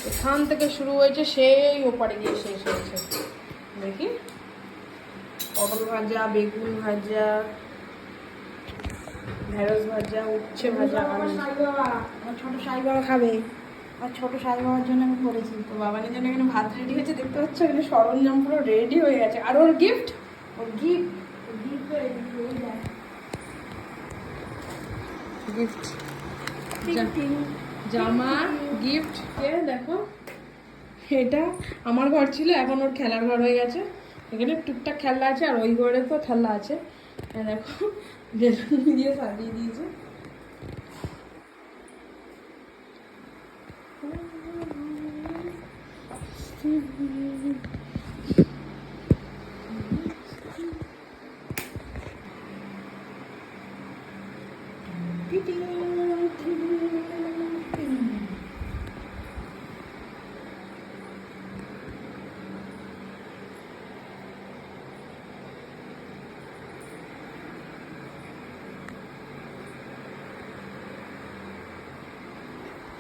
এখান থেকে শুরু হয়েছে, সেই ওপারে গিয়ে শেষ হয়েছে। দেখি, পটল ভাজা, বেগুন ভাজা, ঢেঁড়স ভাজা, উচ্ছে ভাজা। আমার ছোট সাই বাবা খাবে, আর ছোট সাই বাবার জন্য আমি করেছি। তো বাবানের জন্য এখানে ভাত রেডি হয়েছে, দেখতে পাচ্ছ এখানে সরঞ্জাম পুরো রেডি হয়ে গেছে। আর ওর গিফট, ওর গিফট গিফট জামা গিফট। দেখো, এটা আমার ঘর ছিল, এখন ওর খেলার ঘর হয়ে গেছে। এখানে টুকটাক খেলনা আছে, আর ওই ঘরে তো খেলনা আছে। দেখো বেলুন দিয়ে সাজিয়ে দিয়েছে।